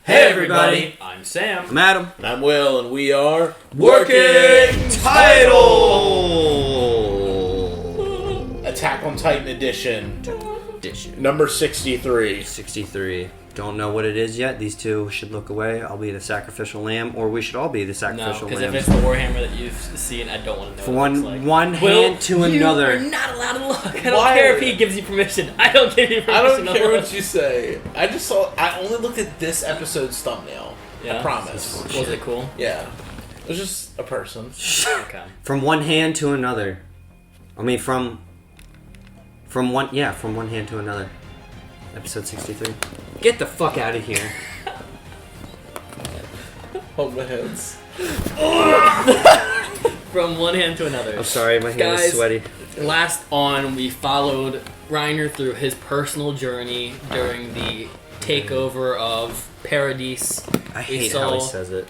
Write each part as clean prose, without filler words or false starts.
Hey everybody, I'm Sam. I'm Adam. And I'm Will, and we are Working Title! Attack on Titan edition. Number 63. 63. Don't know what it is yet. These two should look away. I'll be the sacrificial lamb, or we should all be the sacrificial because lamb. if it's the Warhammer that you've seen, I don't want to know. For what it one, looks like. one hand to another. You're not allowed to look. I don't care if he gives you permission. I don't give you permission. I don't care look. what you say. I only looked at this episode's thumbnail. Yeah? I promise. Was it cool? Yeah. It was just a person. Okay. From one hand to another. I mean, from one hand to another. Episode 63. Get the fuck out of here. Hold my hands. From one hand to another. I'm sorry, my hand is sweaty. Last on, we followed Reiner through his personal journey during the takeover of Paradise. I hate how he says it.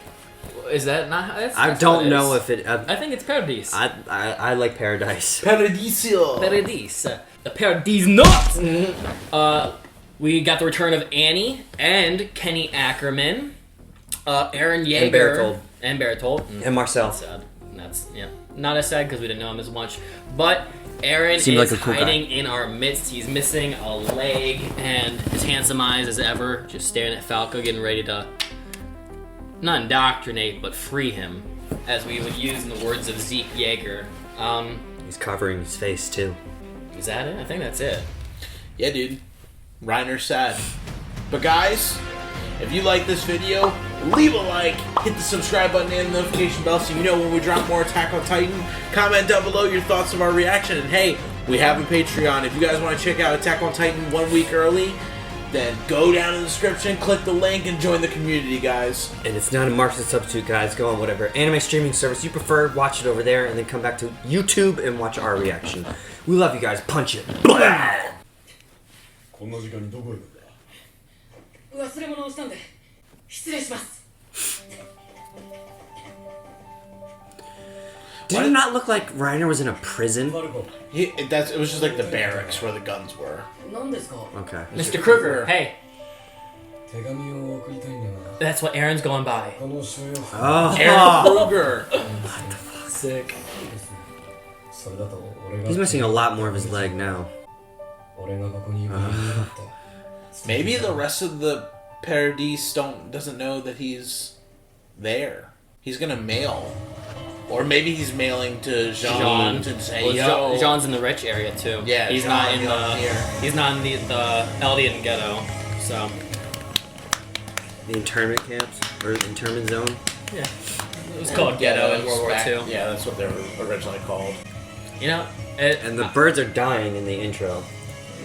Is that not how it's? I don't know if it... I think it's Paradise. I like Paradise. Paradiso. Paradise. The Paradise nuts! We got the return of Annie and Kenny Ackerman, Eren Yeager, and Bertolt, And Marcel. Sad. That's not as sad because we didn't know him as much. But Eren Seemed is like a cool hiding guy. in our midst. He's missing a leg and his handsome eyes as ever, just staring at Falco, getting ready to not indoctrinate but free him, as we would use in the words of Zeke Yeager. He's covering his face, too. Is that it? I think that's it. Yeah, dude. Reiner's sad. But guys, if you like this video, leave a like, hit the subscribe button and the notification bell so you know when we drop more Attack on Titan. Comment down below your thoughts of our reaction. And hey, we have a Patreon. If you guys want to check out Attack on Titan 1 week early, then go down in the description, click the link, and join the community, guys. And it's not a market substitute, guys. Go on whatever anime streaming service you prefer, watch it over there, and then come back to YouTube and watch our reaction. We love you guys. Punch it. Blah! こんな時間にどこへ行くんだ。忘れ物をしたんで失礼します。 Did it not look like Reiner was in a prison? It was just like the barracks where the guns were. 何ですか？ Okay. Mr. Kruger, hey. 手紙を送りたいんだが。 That's what Aaron's going by. この所要 Oh. Eren Kruger. Sick. それだと俺が He's missing a lot more of his leg now. 俺がここにいる理由だった。 Maybe the rest of the Paradise doesn't know that he's there. He's gonna mail. Or maybe he's mailing to Jean to say, Well, yo. Jean's in the rich area too. Yeah, he's Jean, not in here. He's not in the Eldian ghetto. So The internment camps? Or internment zone? yeah, it was called ghetto in World War II. Yeah, that's what they were originally called. You know, And the birds are dying in the intro.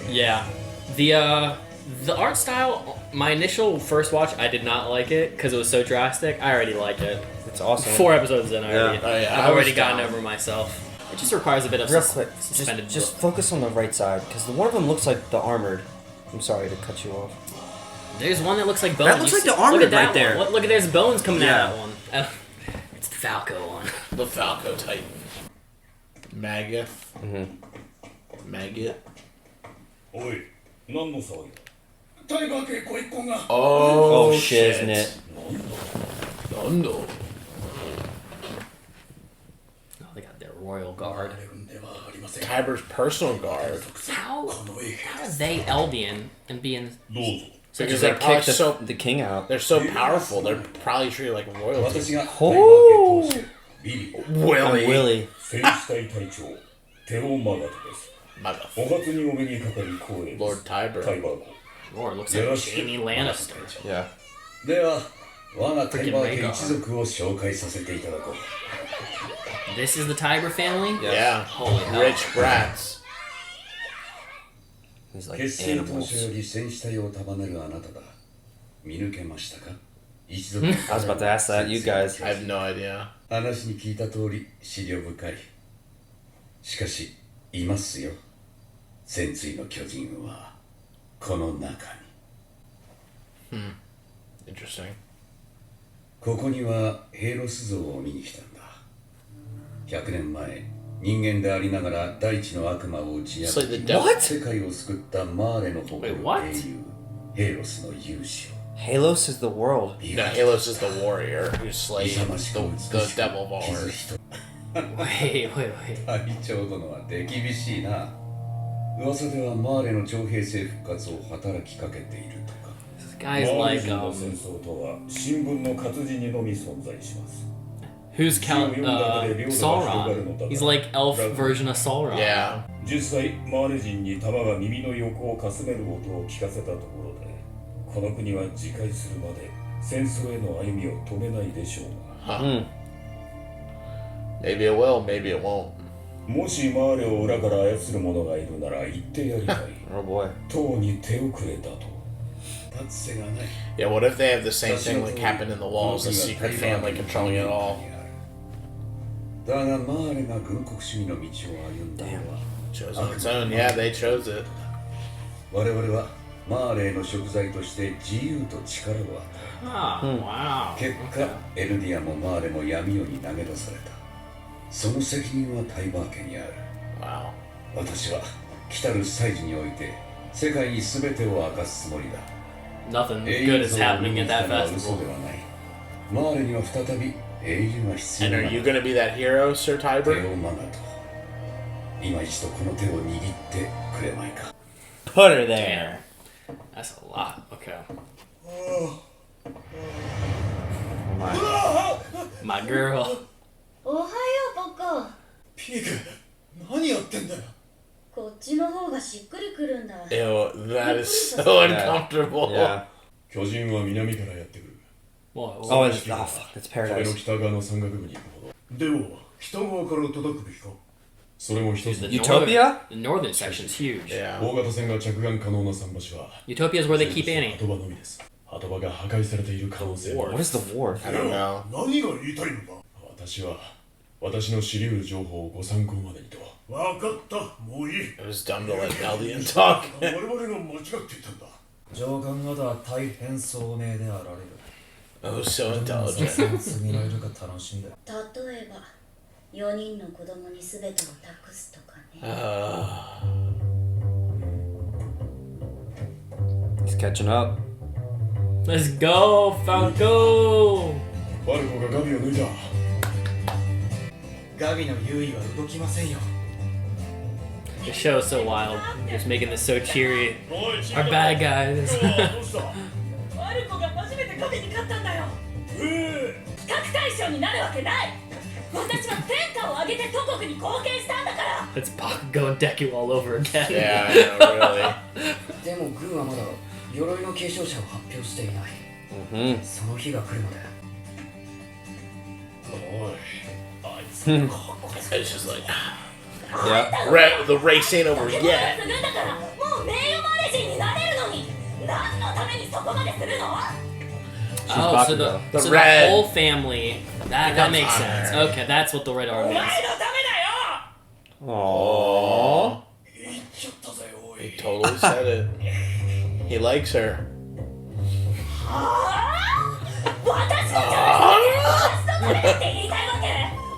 yeah, the art style. My initial first watch, I did not like it because it was so drastic. I already like it. It's awesome. 4 episodes in, Yeah. Oh, yeah, I've I already was gotten down. over myself. It just requires a bit of Real quick, suspended. just focus on the right side, because one of them looks like the armored. I'm sorry to cut you off. There's one that looks like bones. That looks You like the see- armored look at that right there. One. Look at there's bones coming Yeah. out of that one. It's the Falco one. The Falco Titan. Maggot. Mm-hmm. Maggot. おい、何の騒ぎだ。 Oh, shiznit. Oh, no. Oh, they got their royal guard. Tyburs' personal guard. How are they Eldian and being どうぞ。 Because They they're probably kicked so the king out. they're so powerful. They're probably treated like 私 royalty. が Oh. ビリー、 Willie. Willie. 戦士隊隊長、テオマガトです。 Mother- 5月にお目にかかり光栄です。 Lord Tyburs. タイバー号。 Lord looks like Jamie Lannister. Yeah. では、我がタイバー Freaking 家一族を紹介させていただこう。 This is the Tiber family. Yeah. Holy hell. Rich brats. He's like 結成当 animals. 初より戦士隊を束ねるあなただ。見抜けましたか？一族 I was about to ask that, you guys. I have no idea. 話に聞いた通り資料深い。しかし、いますよ。戦鎚の巨人はこの中に。 Interesting. ここにはヘイロス像を見に来たんだ。100年前、人間でありながら大地の悪魔を打ち破 It's like the り devil. 世界を救ったマーレの誇る Wait, what? 英雄ヘイロスの勇姿を Halos is the world. No, Halos is the warrior who slayed the devil of all earth. Wait. 隊長殿は手厳しいな。噂ではマーレの徴兵制復活を働きかけているとか。 This guy's like, 戦争とは新聞の活字にのみ存在します。 who's Sauron? He's like elf version of Sauron. Yeah. 実際マーレ人に弾が耳の横をかすめる音を聞かせたところで、この国は自戒するまで戦争への歩みを止めないでしょうが。Maybe it will, maybe it won't. もしマーレを裏から操る者がいるなら言ってやりたい。Oh boy. 党に手遅れだと。立つ瀬がない。 Yeah, what if they have the same thing like happened in the walls, a secret family controlling it all? だがマーレが軍国主義の道を歩んだのは Chose on its own, yeah, they chose it. 我々はマーレの食材として自由と力を与え Oh, wow. 結果、エルディアもマーレも闇夜に投げ出された。その責任はタイバー家にある。 Wow. 私は来たる祭事において世界に全てを明かすつもりだ。 Nothing good is happening at that 嘘 festival. ではない。マーレには再び英雄が必要 And な are you のだ。 gonna be that hero, Sir 手 Tyburs? をマナと。今一度この手を握ってくれまいか。 Put her there. That's a lot. Okay. Oh my. My girl. おはようポコ。ピーク、何やってんだよ。こっちの方がしっくりくるんだ。 Ew, that is so uncomfortable. Yeah. 巨人は南からやってくる。 Whoa. Oh, it's, oh fuck, it's 壁の paradise. 北側の山岳部に行くほど。では、北側から叩くべきか。それも一つ The だ。 Utopia? The northern section's huge. Yeah. 大型船が着岸可能な桟橋は Utopia is where they keep Annie. 鳩場のみです。鳩場が破壊されている可能性もあ What る。 is the war? I don't know. 何が言いたいのだ。私は私の知り得る情報をご参考までにと。分かった、もういい。 It was dumb to let Meldian talk. 我々が間違っていたんだ。上官方は大変聡明であられる。 Oh, so intelligent. 次られるか楽しみだ。例えば、4人の子供に全てを託すとかね。He's catching up. Let's go, Falco! ファルコがガビを抜いた。ガビの優位は動きませんよ。 The show's so wild. Just making this so cheery. Our bad guys. ワルコが初めてガビに勝ったんだよ。比較対象になるわけない。私は天下を上げて祖国に貢献したんだから。 It's Pac going Deku all over again. Yeah, I know, really. でも軍はまだ鎧の継承者を発表していない。Mm-hmm. その日が来るまで。おい、あいつ It's just like, Yeah. the race ain't over す yet. るんだからもう名誉マレ人になれるのに何のためにそこまでするの？ Oh, so the, The so red the whole family. That becomes makes honor. sense. Okay, that's what the Red お Army 前の is. ためだよ。 Aww. 言っちゃったぜ、お He い。 totally said it. He likes her. 私の私とこれって言いたいわけ？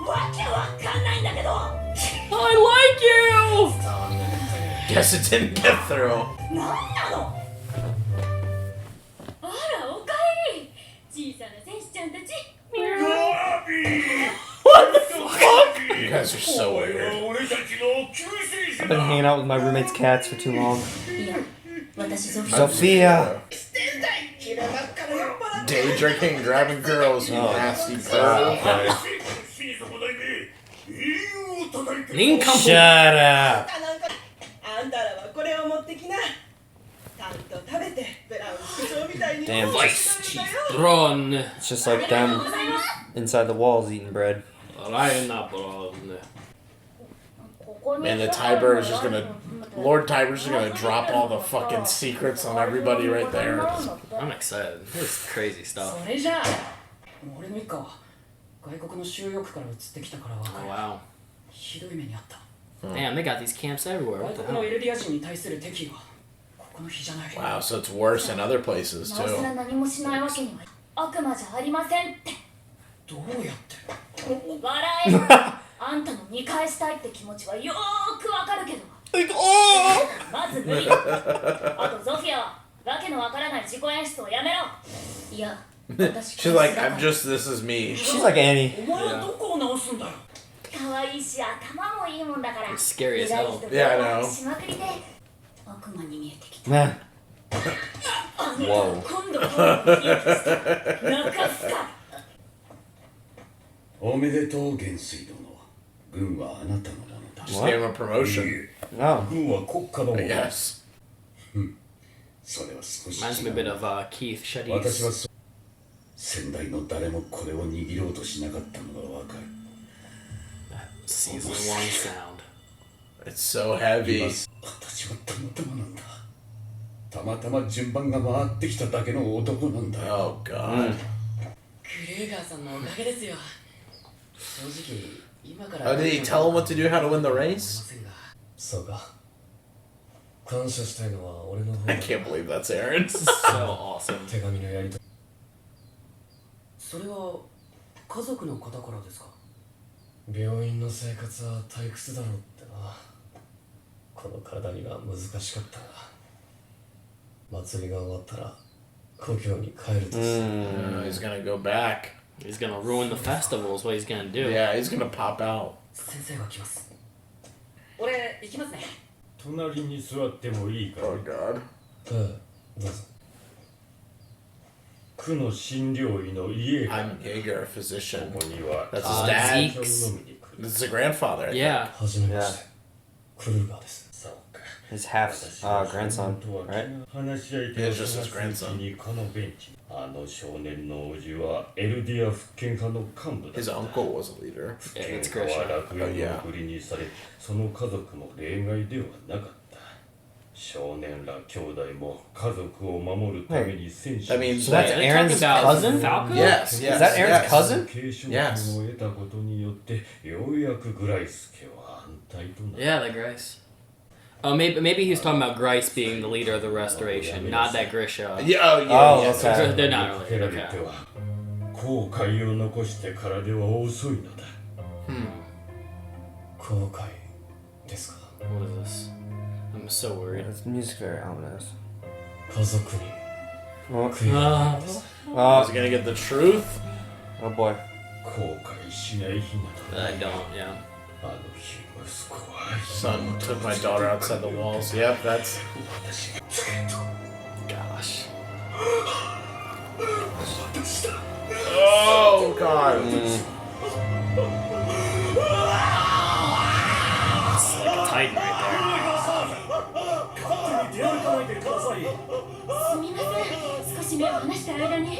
わけわかんないんだけど。 I like you! Guess it didn't get through. なんなの？あらおかえり。小さな戦士ちゃんたち。 You guys are so weird. 俺たちの救世主 I've been hanging out with my roommate's cats for too long. いや、私ゾフィ Sophia! Day drinking and grabbing girls, you nasty perv. Incomplete. Shut up! あんたらはこれを持ってきな。ちゃんと食べてブラウン副長みたいに Damn. Vice Chief Ron. It's just like them inside the walls eating bread. Man, the Tyburs is gonna... Lord Tyburs is gonna drop all the fucking secrets on everybody right there. I'm excited. This is crazy stuff. それじゃあ、俺の一家は外国の収容区から移ってきたから分か Oh, る。 wow. ひどい目にあった。 Damn, they got these camps everywhere. 外 What the 国の hell? エルディア人に対する敵意はここの日じゃない。 Wow, so it's worse in other places なおさら too. 何もしないわけには悪魔じゃありませんって。どうやって？笑え。あんたの見返したいって気持ちはよーくわかるけど。まず無理。あとゾフィアはわけのわからない自己演出をやめろ。いや、私 She's like, I'm just, this is me. She's like Annie. お前はどこを直すんだよ。可愛いし頭もいいもんだから。 It's scary as hell. Yeah, I know. しまくりで悪魔に見えてきた。 Man. 今度は中深い。おめでとう元帥殿。軍はあなたのものだ。 Just gave him a promotion. No. 軍は国家のものだ。 Yes. それは少し Reminds me a 違 bit う。 of Keith 私は Shuddy's. 先代の誰もこれを握ろうとしなかったのがわかる。 Season 1 sound. It's so heavy. 私はたまたまなんだ。たまたま順番が回ってきただけの男なんだよ。 Oh, God. クレーガーさんのおかげですよ。正直今から Oh, did he tell him what to do, how to win the race? そうか。感謝したいのは俺の方 I だ。 can't believe that's Eren. So awesome. 手紙のやりとり。それは家族の方からですか。病院の生活は退屈だろうってな。この体には難しかったな。祭りが終わったら故郷に帰るとする。He's gonna go back. He's gonna ruin the festival is what he's gonna do. Yeah, he's gonna pop out. 先生が来ます。俺行きますね。隣に座ってもいいか Oh, God. どうぞ。区の診療医の家が I'm Jaeger, a physician. ここには That's his dad. Zeke's. 飲みに来る。 This is a grandfather. I think. Yeah. はじめまして。クルーガーです。そうか。 His half grandson, 私は right? 話し相手 Yeah, を it's just 探 his すうち grandson. にこのベンチ。あの少年の叔父はエルディア復権派の幹部だ His った。 uncle was a leader. Yeah, it's 喧嘩は Grisha. 楽園の送りにされ、その家族も例外ではなかった。少年ら兄弟も家族を守るために戦士 That means So that's Are they Eren's talking about cousin? Falco? Yes, Is yes. that Eren's yes. cousin? 継承権を得たことによってようやくグライス家は安泰となる。 Yeah, the Grice. Oh, maybe he was talking about Grice being the leader of the Restoration, not that Grisha. Yeah, oh, yeah. Oh, yes. okay. They're not かけら related. れて Okay. は後悔を残してからでは遅いのだ。後悔ですか。 What is this? I'm so worried. This music's very ominous. 家族に Oh, 悔いがないです。 Is oh, he gonna get the truth? oh boy. 後悔しない日など I don't, yeah. あの日息子は Son took my daughter outside the walls. Yep, that's. 私がずっと Gosh. Oh, God. It's like a Titan right there. 出歩かないでください。すみません。少し目を離した間に。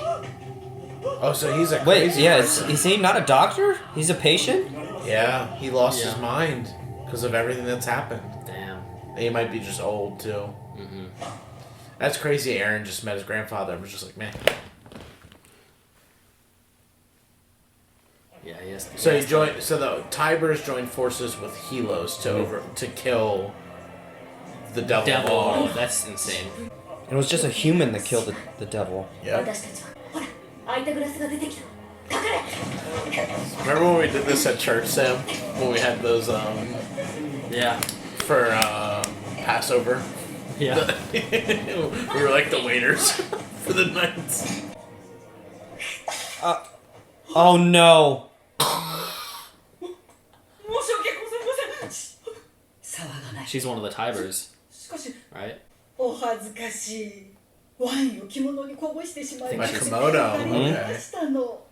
Oh, so he's a Wait, crazy yeah, person. is he not a doctor? He's a patient? Yeah, he lost his Yeah. mind because of everything that's happened. Damn. He might be just old, too. That's crazy. Eren just met his grandfather and was just like, man. Yeah, he has to. So he joined. So the Tyburs joined forces with Helos to kill the devil. Devil. Ball. Oh, that's insane. It was just a human that killed the devil. Yep. 私たちはほら空いたグラスが出てきた。隠れ。 Remember when we did this at church, Sam? When we had those Yeah. for Passover. Yeah. We were like the waiters for the nights. Oh no. 申し訳ございません。騒がない。 She's one of the Tyburs, しかし right? お恥ずかしい。ワインを着物にこぼしてしまいま My した。 kimono. ま Okay. したの。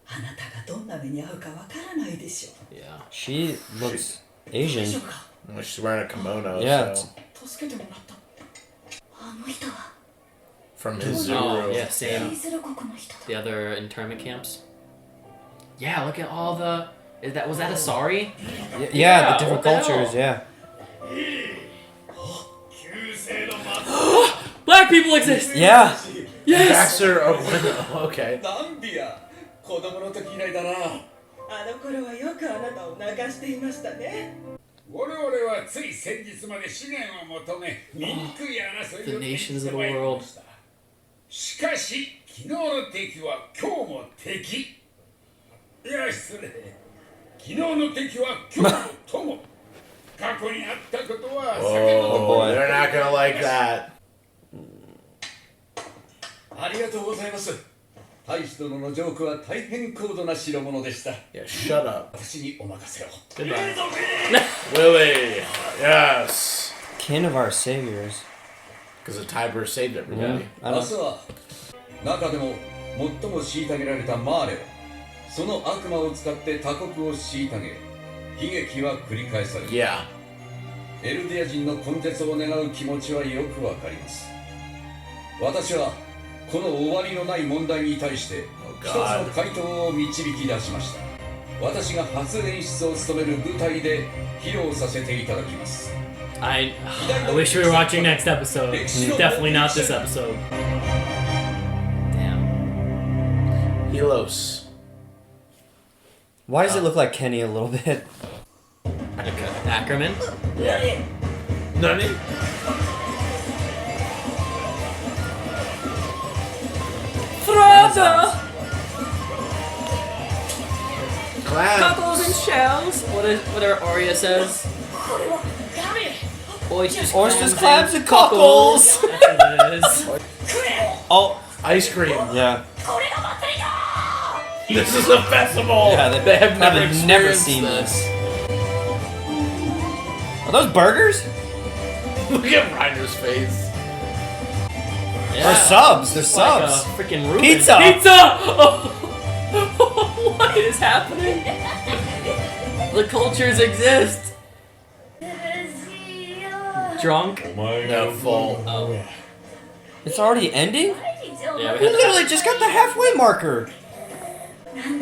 あなたがどんな目に遭うかわからないでしょう。 Yeah. She looks 大丈 Asian. 夫か。 Well, she's wearing a kimono. Yeah. So. 助けてもらった。あの人は From his Oh, Zuru. yeah, シ same. リーズロ国の人だ。 The other internment camps. Yeah, look at all the. Was that Asari? Yeah, the different what the hell? cultures, yeah. Black people exist. Yeah. Yes. Master of Okay. なんでや子供の時以来だな。あの頃はよくあなたを泣かしていましたね。我々はつい先日まで資源を求め醜い争い The を nations of the world. しかし昨日の敵は今日も敵。いや失礼。昨日の敵は今日の友。過去にあったことは Oh, boy. they're not gonna like that. ありがとうございます。大使殿のジョークは大変高度な代物でした。 Yeah, shut up. 私にお任せを。 Goodbye. Willie. Yes. Kin of our saviors. Because the Tyburs saved everybody. あの明日は中でも最も虐げられたマーレはその悪魔を使って他国を虐げ悲劇は繰り返される。 Yeah. エルディア人の根絶を願う気持ちはよくわかります。私はこの終わりのない問題に対して一つの回答を導き出しました。私が初演出を務める舞台で披露させていただきます。 I wish we were watching next episode. Definitely not this episode. Damn. Helos. Why does it look like Kenny a little bit? Ackerman? Yeah. Nani? Frada! Clown. Cockles and shells. Whatever Arya says. Oysters, clams, and cockles. That's what it is. Oh, Ice cream. yeah. This is a festival. Yeah, they have never experienced seen this. Are those burgers? Look at Reiner's face. Or subs? They're Like subs. a freaking Reuben. Pizza! Pizza! Oh. What is happening? The cultures exist. Drunk? No, full. Oh. It's already ending? Yeah, We literally just got the halfway marker. Oh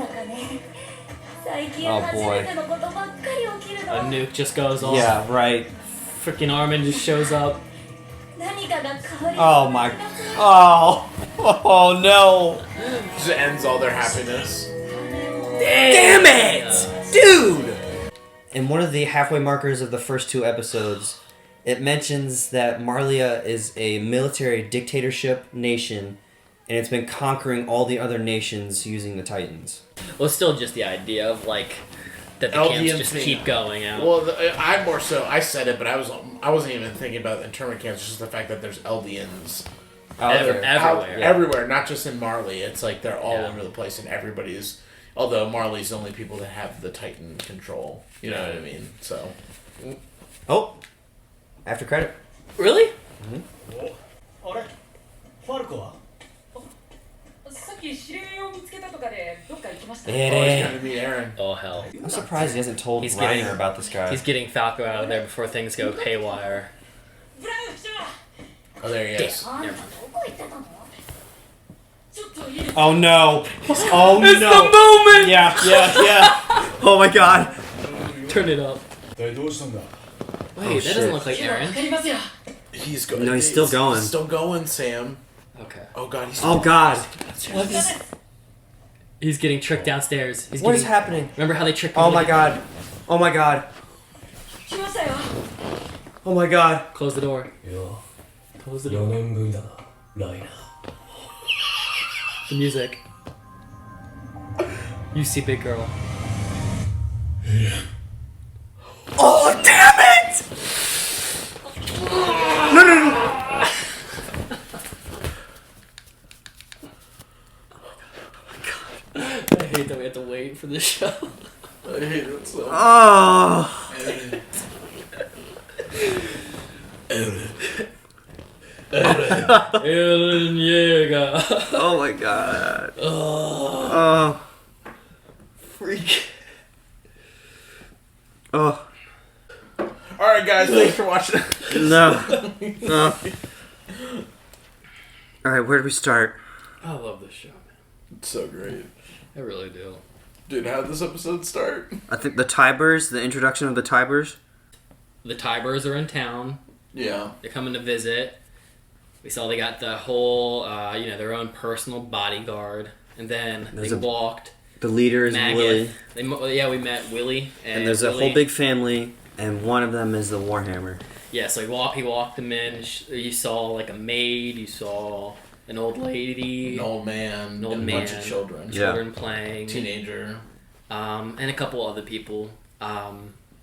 boy. A nuke just goes off. Yeah, right. Freaking Armin just shows up. Oh my. Oh. Oh no. Just ends all their happiness. Damn it! Dude! In one of the halfway markers of the first 2 episodes, it mentions that Marleya is a military dictatorship nation, and it's been conquering all the other nations using the Titans. Well, it's still just the idea of like that the camps just keep going out. Well, I more so I said it, but I wasn't even thinking about internment camps. Just the fact that there's Eldians Everywhere. everywhere, not just in Marley. It's like they're all Yeah. over the place, and everybody's. Although Marley's the only people that have the Titan control. You know what I mean? So. Oh! After credit. Really? あれファルコはさっき指令を見つけたとかでどっか行きました。 Oh, he's gonna meet Eren. Oh hell. I'm surprised he hasn't told He's Reiner getting- about this guy. He's getting Falco out of there before things go haywire. ブラウン記者 Oh, there he is. あんたどこ行ってたの？ちょっといいですか？ Oh no! Oh It's no! the moment! Yeah, yeah, yeah! Oh my god! Turn it up. 一体どうしたんだ Wait, that doesn't look like わ Eren. かりますよ。 He's going. No, he's still going. He's still going, Sam. Okay. Oh god, he's. Oh god! What is? He's getting tricked downstairs. He's What is getting, happening? Remember how they tricked? Oh people my to- god! Oh my god! 来ましたよ。 Oh my god! Close the door. いや Close the 4 door. 年ぶりだなライナー The music. You see, big girl. Oh damn it! No, no, no! I hate that we have to wait for this show. I hate it so. Oh! Eren Yeager. Oh my god! Oh! Freak. Oh! Alright, guys, thanks for watching. No! No! Alright, where do we start? I love this show, man. It's so great. I really do. Dude, how did this episode start? I think the Tyburs, the introduction of the Tyburs. The Tyburs are in town. Yeah. They're coming to visit. We saw they got the whole, their own personal bodyguard. And then There's they a- walked. The leader is Willie. We met Willie. And there's a whole big family, and one of them is the Warhammer. Yeah, so he walked them in. You saw like a maid. You saw an old lady. An old man. An old and man. A bunch of children. Yeah. Children playing. Teenager. And a couple other people. I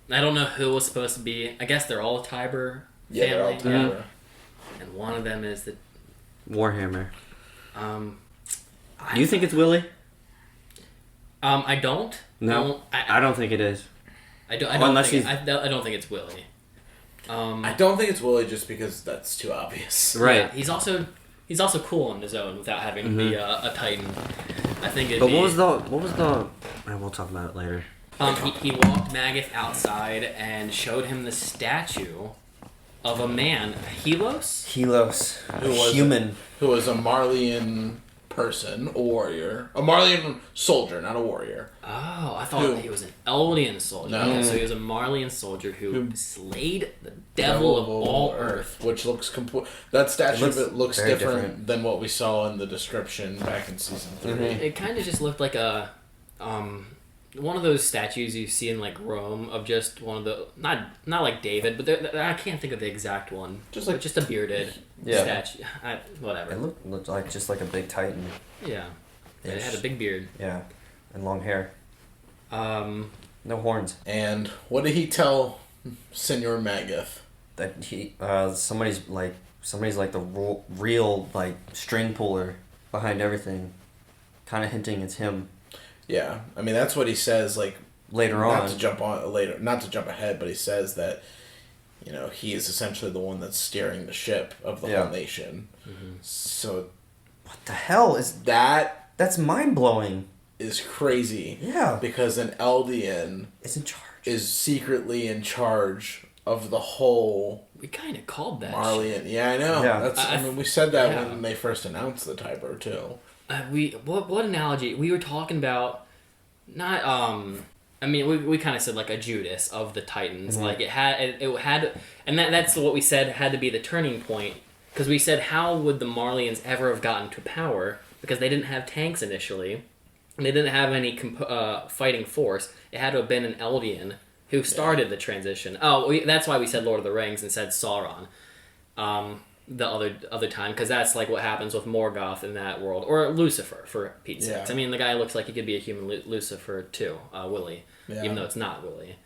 don't know who was supposed to be. I guess they're all a Tybur family. Yeah, they're all Tybur. And one of them is the Warhammer. Do you think it's Willie? I don't. No, I don't think it is. I don't think it's Willie. I don't think it's Willie just because that's too obvious. Right. Yeah, he's also cool on his own without having to be a Titan. I think it'd But be... what was the... We'll talk about it later. He walked Magath outside and showed him the statue of a man, Helos, who was a Marleyan person, a warrior, a Marleyan soldier, not a warrior. Oh, I thought he was an Eldian soldier. No. Okay, so he was a Marleyan soldier who slayed the devil of all Earth. Which looks that statue looks very different than what we saw in the description back in season 3. It kind of just looked like a one of those statues you see in like Rome of just one of the not like David, but I can't think of the exact one. Just a bearded statue. Whatever. It looked like just like a big Titan. Yeah. It had a big beard. Yeah, and long hair. No horns. And what did he tell Senor Magath? That he somebody's like the real like string puller behind everything, kind of hinting it's him. Yeah, I mean that's what he says. Like later on, not to jump ahead, but he says that he is essentially the one that's steering the ship of the whole nation. Mm-hmm. So, what the hell is that? That's mind blowing. Is crazy. Yeah, because an Eldian is in charge. Is secretly in charge of the whole. We kind of called that. Marleyan. Yeah, I know. Yeah. I mean, we said that when they first announced the Tyburs too. What analogy we were talking about? Not I mean we kind of said like a Judas of the Titans. Mm-hmm. Like it had and that's what we said had to be the turning point, because we said how would the Marleyans ever have gotten to power, because they didn't have tanks initially and they didn't have any fighting force. It had to have been an Eldian who started the transition. That's why we said Lord of the Rings and said Sauron. The other time, because that's like what happens with Morgoth in that world, or Lucifer for Pete's sakes. I mean, the guy looks like he could be a human Lucifer too, Willie, even though it's not Willie.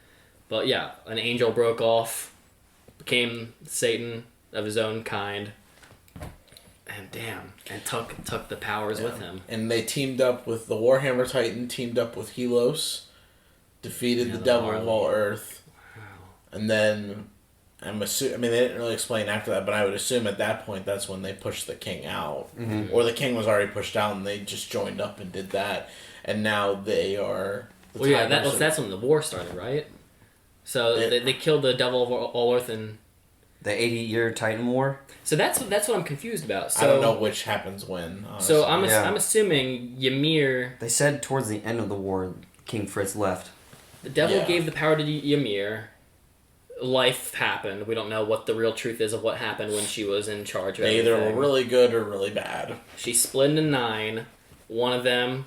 But yeah, an angel broke off, became Satan of his own kind, and took the powers with him. And they teamed up with the Warhammer Titan, teamed up with Helos, defeated the devil of all Earth, and then. They didn't really explain after that, but I would assume at that point that's when they pushed the king out. Mm-hmm. Or the king was already pushed out and they just joined up and did that. And now they are... that's when the war started, right? So they killed the devil of all Earth in... The 80-year Titan War? So that's what I'm confused about. So, I don't know which happens when. Honestly. So I'm assuming Ymir... They said towards the end of the war, King Fritz left. The devil gave the power to Ymir. Life happened. We don't know what the real truth is of what happened when she was in charge of everything. They either were really good or really bad. She split into 9. One of them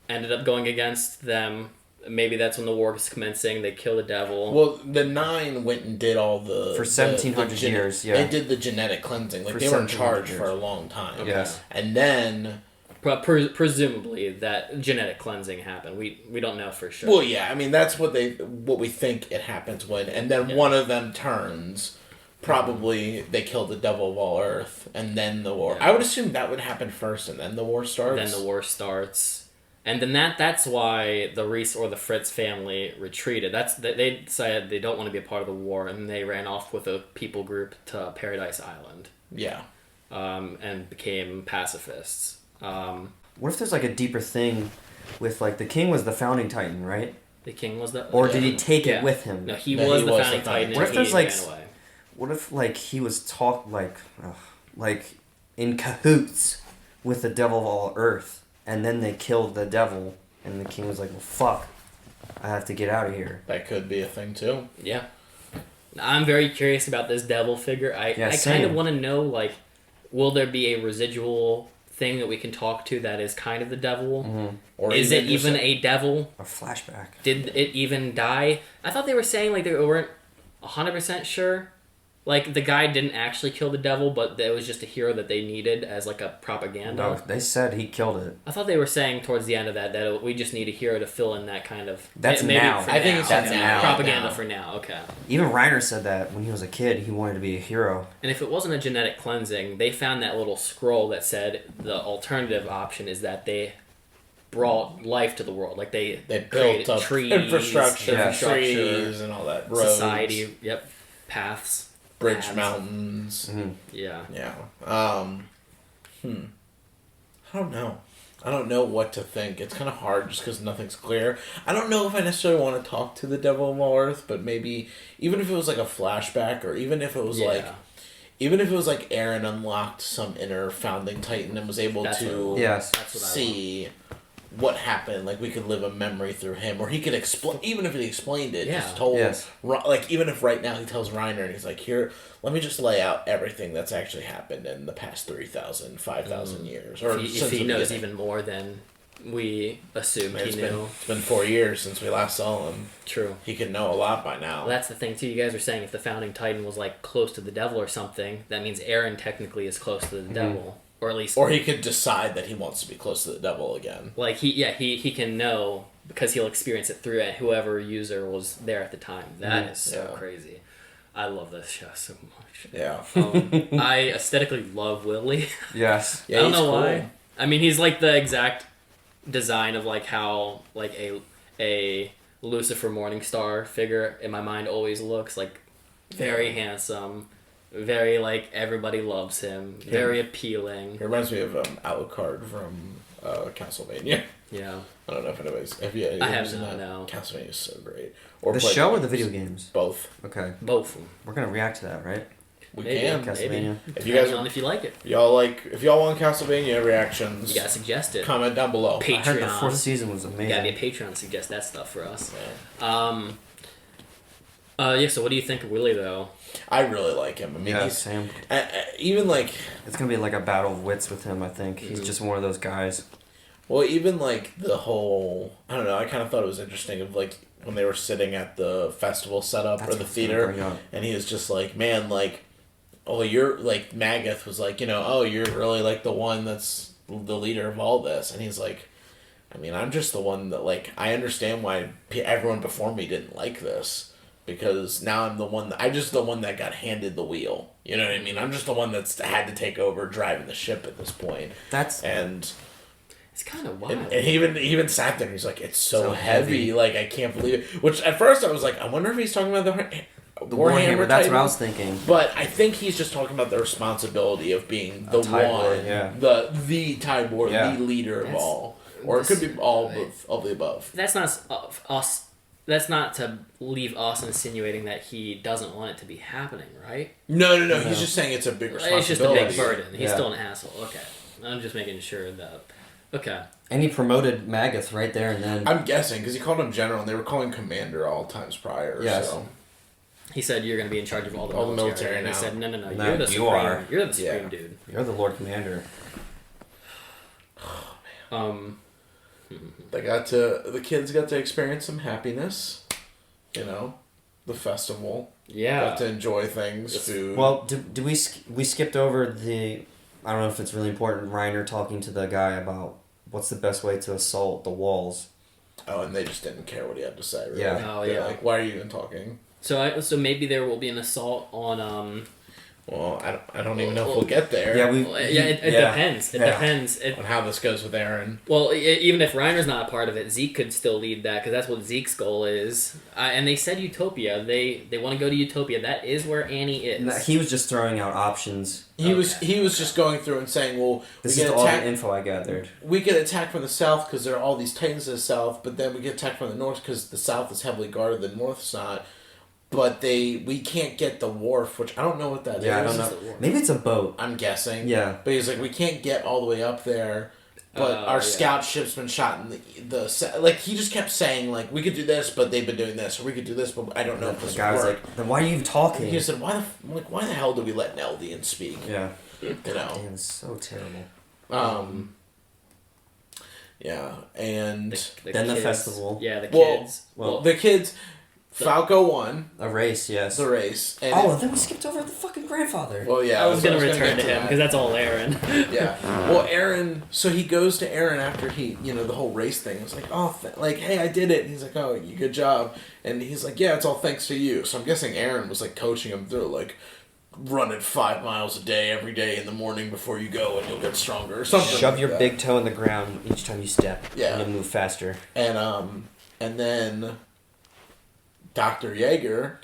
ended up going against them. Maybe that's when the war was commencing. They killed the devil. Well, the 9 went and did all the... For 1,700 years, yeah. They did the genetic cleansing. Like, they were in charge for a long time. Okay. Yes. And then... presumably that genetic cleansing happened. We don't know for sure. Well, yeah, I mean that's what we think it happens when, and then one of them turns. Probably they kill the devil of all Earth, and then the war. I would assume that would happen first, and then the war starts. And then that's why the Reese or the Fritz family retreated. They decided they don't want to be a part of the war, and they ran off with a people group to Paradise Island. Yeah. And became pacifists. What if there's like a deeper thing with like the king was the founding Titan, right? The king was the... Or did he take it with him? No, he was the founding Titan. What if there's like... What if like he was like in cahoots with the devil of all Earth, and then they killed the devil, and the king was like, well, fuck, I have to get out of here. That could be a thing too. Yeah. I'm very curious about this devil figure. I kind of want to know, like, will there be a residual thing that we can talk to that is kind of the devil? Mm-hmm. Or is it even a devil? A flashback. Did it even die? I thought they were saying like they weren't 100% sure. Like, the guy didn't actually kill the devil, but it was just a hero that they needed as, like, a propaganda. No, they said he killed it. I thought they were saying towards the end of that we just need a hero to fill in that kind of... That's maybe now. for I think it's That's now. propaganda now. for now, okay. Even Reiner said that when he was a kid, he wanted to be a hero. And if it wasn't a genetic cleansing, they found that little scroll that said the alternative option is that they brought life to the world. Like, they They created built up trees, infrastructure, trees, and all that. Roads, society, paths. bridge paths. mountains. Mm-hmm. Yeah. Yeah. I don't know. I don't know what to think. It's kind of hard just because nothing's clear. I don't know if I necessarily want to talk to the Devil of All Earth, but maybe even if it was like a flashback, or even if it was like Eren unlocked some inner founding titan and was able to Yes. see what happened. Like, we could live a memory through him, or he could explain. Even if he explained it, Yeah. just told. Yes. Like, even if right now he tells Reiner and he's like, "Here, let me just lay out everything that's actually happened in the past 3,000, 5,000 years." Or If he knows even more than we assumed he knew. It's been 4 years since we last saw him. True. He could know a lot by now. Well, that's the thing, too. You guys were saying if the founding titan was, like, close to the devil or something, that means Eren technically is close to the devil. Or at least... Or he could decide that he wants to be close to the devil again. Like, he can know, because he'll experience it through whoever user was there at the time. That is so crazy. I love this show so much. Yeah. I aesthetically love Willie. Yes. Yeah, I don't he's know cool. why. I mean, he's like the exact design of like how like a Lucifer Morningstar figure in my mind always looks, like very handsome, very like everybody loves him, very appealing. It reminds me of Alucard from Castlevania. Yeah. I don't know if anybody's... Have you I have seen not, that? no. Castlevania is so great. Or The played show or games. the video games? Both. Okay. Both. We're going to react to that, right? We Maybe, can. Castlevania. If you guys, on if you like it, if y'all want Castlevania reactions, you gotta suggest it. comment down below. Patreon. I heard the fourth season was You amazing. gotta be a Patreon to suggest that stuff for us. Yeah. So what do you think of Willie though? I really like him. I mean, Yeah, he's same. even like, It's going to be like a battle of wits with him, I think. He's just one of those guys. well, even like the whole, I don't know. I kind of thought it was interesting of like when they were sitting at the festival setup That's or the what I was gonna theater, bring up. and he was just like, man, like, oh, you're like Magath was like, oh, you're really like the one that's the leader of all this, and he's like, I mean, I'm just the one that like I understand why everyone before me didn't like this. Because now I'm just the one that got handed the wheel. You know what I mean? I'm just the one that's had to take over driving the ship at this point. And It's kind of wild. and he even sat there and he's like, it's so heavy. heavy. Like, I can't believe it. Which at first I was like, I wonder if he's talking about the Warhammer That's Titan. what I was thinking. But I think he's just talking about the responsibility of being the Tybur, one, yeah. the Tybur, Yeah. the leader of That's- all. Or it could be all of the above. That's not us. That's not to leave us insinuating that he doesn't want it to be happening, right? No. He's just saying it's a big responsibility. It's just a big burden. He's Yeah. still an asshole. Okay. I'm just making sure that... Okay. And he promoted Magath right there and then. I'm guessing, because he called him general, and they were calling commander all times prior. Yes. So. He said you're going to be in charge of all the All the military. military And he now. said, no, No, you're the you supreme. are. You're the supreme Yeah. dude. You're the Lord Commander. The kids got to experience some happiness. The festival. Yeah. Got to enjoy things, food. Well, do we skipped over the... I don't know if it's really important. Reiner talking to the guy about what's the best way to assault the walls. Oh, and they just didn't care what he had to say, really. Yeah. Oh, They're yeah. like, why are you even talking? So maybe there will be an assault on... Well, I don't even know if we'll get there. Yeah, it yeah. depends. It Yeah. depends. On how this goes with Eren. Well, even if Reiner's not a part of it, Zeke could still lead that because that's what Zeke's goal is. And they said Utopia. They want to go to Utopia. That is where Annie is. No, he was just throwing out options. He was just going through and saying, well, This we is get all attacked. the info I gathered. We get attacked from the south because there are all these titans to the south, but then we get attacked from the north because the south is heavily guarded, the north's not. But we can't get the wharf, which I don't know what that is. Yeah, I don't know. Maybe it's a boat. I'm guessing. Yeah. But he's like, we can't get all the way up there. But our scout ship's been shot in the like he just kept saying like we could do this, but they've been doing this, or we could do this, but I don't know if The this guy will was work. like, then why are you even talking? He said, why the hell do we let Neldian speak? Yeah. You know. Damn, it's so terrible. Yeah, and The Then the kids. festival. Yeah, the well, kids. well, the kids. Falco won A race, yes. the race. And Oh, then we skipped over the fucking grandfather. well, yeah. I was gonna gonna return get to him because that's all Eren. Yeah. Well, Eren. So he goes to Eren after he, the whole race thing. It's like, oh, like, hey, I did it. And he's like, oh, you good job. And he's like, yeah, it's all thanks to you. So I'm guessing Eren was like coaching him through like running 5 miles a day every day in the morning before you go, and you'll get stronger or something. Shove like your that. big toe in the ground each time you step. Yeah. And you'll move faster. And then Dr. Yeager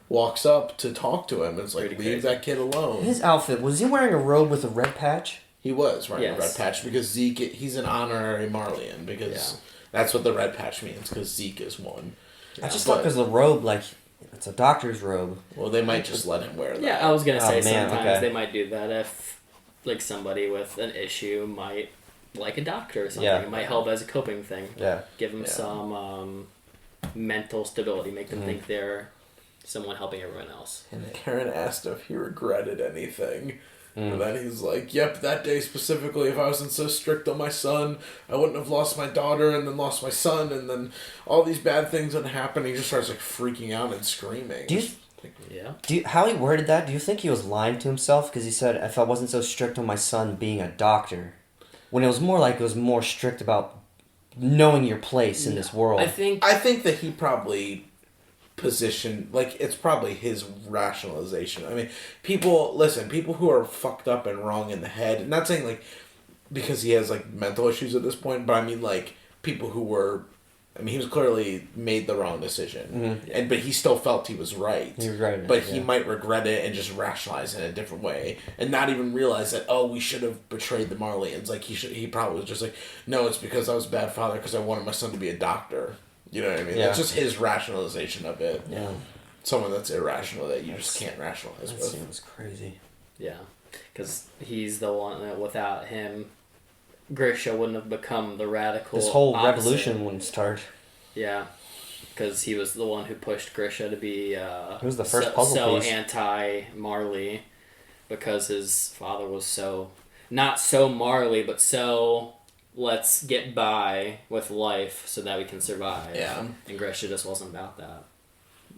walks up to talk to him and it's like, Pretty leave crazy. that kid alone. His outfit, was he wearing a robe with a red patch? He was wearing a Yes. red patch because Zeke, he's an honorary Marleyan because that's what the red patch means, because Zeke is one. I just thought because the robe, like, it's a doctor's robe. Well, they might just let him wear that. Yeah, I was gonna say man, sometimes okay. they might do that if, like, somebody with an issue might like a doctor or something. Yeah. It might help as a coping thing. Yeah. Give them Yeah. some mental stability, make them think they're someone helping everyone else. And Karen asked if he regretted anything. And then he's like, yep, that day specifically, if I wasn't so strict on my son, I wouldn't have lost my daughter and then lost my son and then all these bad things would happen. He just starts like freaking out and screaming. Yeah. How he worded that, do you think he was lying to himself? Because he said, if I wasn't so strict on my son being a doctor. When it was more like it was more strict about knowing your place in this world. I think that he probably positioned, like, it's probably his rationalization. I mean, people who are fucked up and wrong in the head, not saying like because he has like mental issues at this point, but I mean like people who were, I mean, he was clearly made the wrong decision, but he still felt he was right. He was right, but he might regret it and just rationalize it in a different way, and not even realize that, oh, we should have betrayed the Marleyans. Like he probably was just like, no, it's because I was a bad father because I wanted my son to be a doctor. You know what I mean? Yeah. It's just his rationalization of it. Yeah. Someone that's irrational that you just can't rationalize That with. seems crazy. Yeah, because he's the one that without him, Grisha wouldn't have become the radical. This whole opposite. revolution wouldn't start. Yeah, because he was the one who pushed Grisha to be. He was the first puzzle so piece. anti-Marley, because his father was so not so Marley, but so let's get by with life so that we can survive. Yeah. And Grisha just wasn't about that.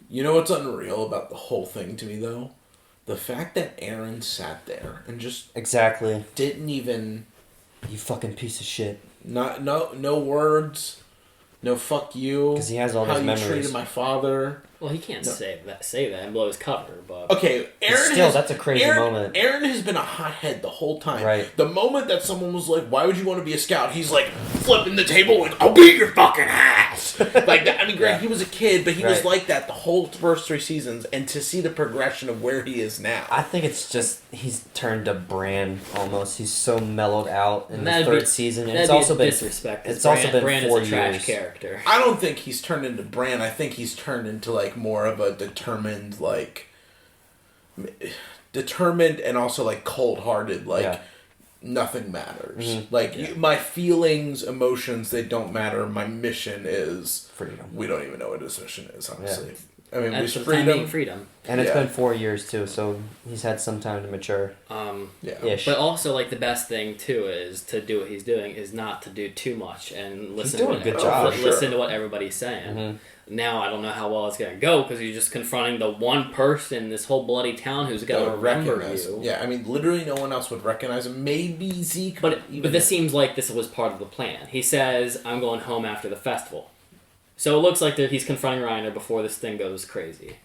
You know what's unreal about the whole thing to me, though? The fact that Eren sat there and just Exactly. didn't even... You fucking piece of shit. No words. No fuck you. Because he has all how those you memories. treated my father. Well, he can't say that and blow his cover, but Okay, Eren Still, that's a crazy moment. Eren has been a hothead the whole time. Right. The moment that someone was like, "Why would you want to be a scout?" He's like flipping the table like, "I'll beat your fucking ass!" Like that. I mean, granted, he was a kid, but he was Right. like that the whole first 3 seasons. And to see the progression of where he is now, I think it's just he's turned to Bran almost. He's so mellowed out in the That'd third be- season, and that'd it's be also been disrespect. It's also been Bran 4 is a trash years. character. I don't think he's turned into Bran. I think he's turned into like more of a determined, like and also like cold-hearted, like. Yeah. Nothing matters. Mhm. Like my feelings, emotions, they don't matter. My mission is Freedom. We don't even know what his mission is, honestly. I mean, That's we the time being freedom. freedom. And it's Yeah. been 4 years too, so he's had some time to mature. Yeah. Ish. But also, like, the best thing too is to do what he's doing is not to do too much and listen. doing to a good what, job. for sure. Listen to what everybody's saying. Mhm. Now I don't know how well it's gonna go because you're just confronting the one person in this whole bloody town who's gonna Don't remember recognize you. him. Yeah, I mean, literally no one else would recognize him. Maybe Zeke. But even this seems like this was part of the plan. He says, "I'm going home after the festival," so it looks like that he's confronting Reiner before this thing goes crazy.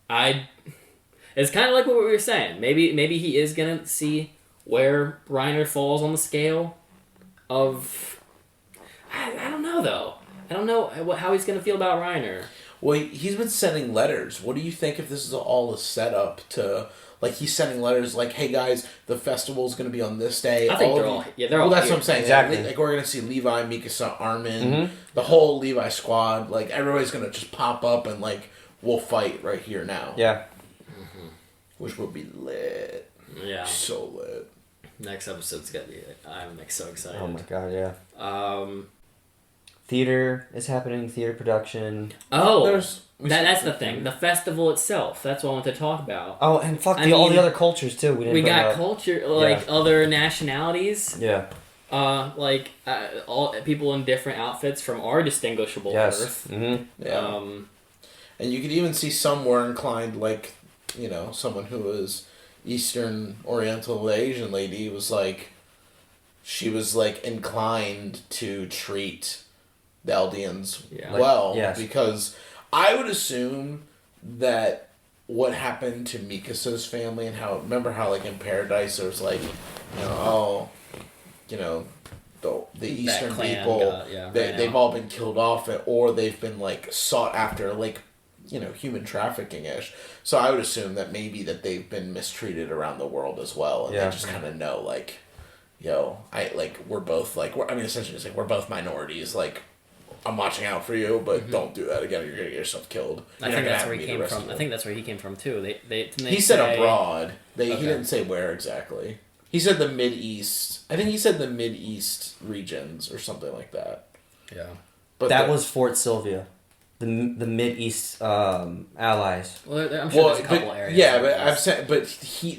It's kind of like what we were saying. Maybe he is gonna see where Reiner falls on the scale of. I don't know though. I don't know how he's gonna feel about Reiner. Well, he's been sending letters. What do you think if this is all a setup to... Like, he's sending letters like, hey, guys, the festival's going to be on this day. I think All they're of all. you- Yeah, they're Well, all. that's here. what I'm saying. Exactly. Like, we're going to see Levi, Mikasa, Armin, Mhm. the whole Levi squad. Like, everybody's going to just pop up and, like, we'll fight right here now. Yeah. Which will be lit. Yeah. So lit. Next episode's gonna be. I'm like so excited. Oh my god, yeah. Um. Theater is happening, theater production. Oh, There's- that's the thing. The festival itself. That's what I want to talk about. Oh, and fuck I all mean, the other cultures too. We didn't We bring got up. culture, like Yeah. other nationalities. Yeah. All people in different outfits from our distinguishable Yes. Earth. Mm-hmm. Yeah. And you could even see some were inclined, like, you know, someone who was Eastern Oriental Asian lady was like, she was like inclined to treat the Eldians well. Yes. Because I would assume that what happened to Mikasa's family and how, remember how like in Paradise there was like, you know, oh, you know, the Eastern people, they've all been killed off, or they've been like sought after, like, you know, human trafficking-ish. So I would assume that maybe that they've been mistreated around the world as well, and they just kind of know, like, yo, we're both, like, essentially it's like, we're both minorities, like, I'm watching out for you, but don't do that again, or you're gonna get yourself killed. I think that's where he came from. I think that's where he came from, too. He said abroad. He didn't say where exactly. He said the Mid-East. I think he said the Mid-East regions or something like that. Yeah. But that was Fort Sylvia. The Mid-East allies. Well, I'm sure there's a couple areas. Yeah, but I'm saying,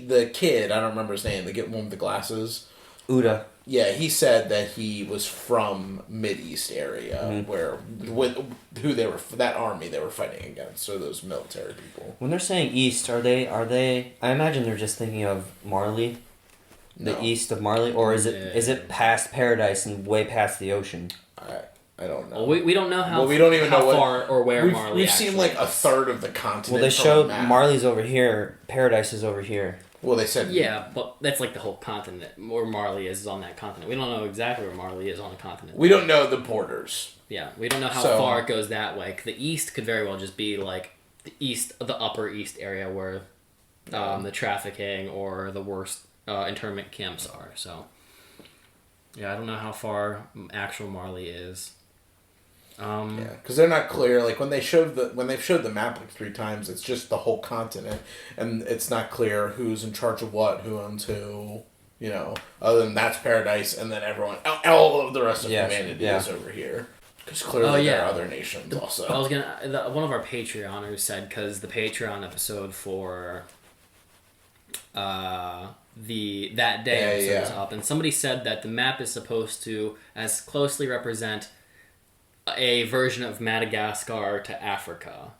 the kid, I don't remember his name, the one with the glasses. Uda. Yeah, he said that he was from Mid-East area, where that army they were fighting against, so those military people. When they're saying East, are they? I imagine they're just thinking of Marley. The east of Marley, or is it past Paradise and way past the ocean? I don't know. Well, we don't know how. Well, we don't even know far or where Marley. We've seen like a third of the continent. Well, they showed Marley's over here, Paradise is over here. Well, they said but that's like the whole continent. Where Marley is on that continent. We don't know exactly where Marley is on the continent. We don't know the borders. Yeah, we don't know how far it goes that way. The east could very well just be like the upper east area where the trafficking or the worst internment camps are. So yeah, I don't know how far actual Marley is. Yeah, because they're not clear. Like when they've showed the map like 3 times, it's just the whole continent, and it's not clear who's in charge of what, who owns who. You know, other than that's Paradise, and then everyone, all of the rest of humanity is over here. Because clearly there are other nations also. I was one of our Patreoners said, because the Patreon episode for that day episode is up, and somebody said that the map is supposed to as closely represent a version of Madagascar to Africa.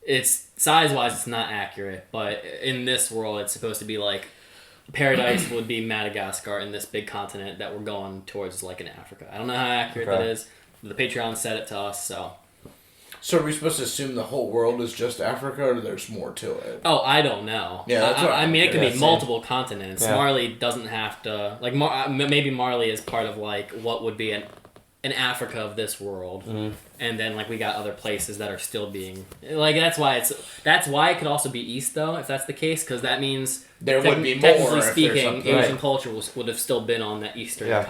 It's size-wise, it's not accurate, but in this world, it's supposed to be like Paradise would be Madagascar in this big continent that we're going towards, like in Africa. I don't know how accurate that is. The Patreon said it to us, so. So are we supposed to assume the whole world is just Africa, or there's more to it? Oh, I don't know. Yeah, that's what I mean, it could be multiple continents. Yeah. Marley doesn't have to... Like, maybe Marley is part of, like, what would be an Africa of this world. Mm-hmm. And then, like, we got other places that are still being... Like, that's why it could also be East, though, if that's the case, because that means... There would be more, technically speaking, Asian culture would have still been on the eastern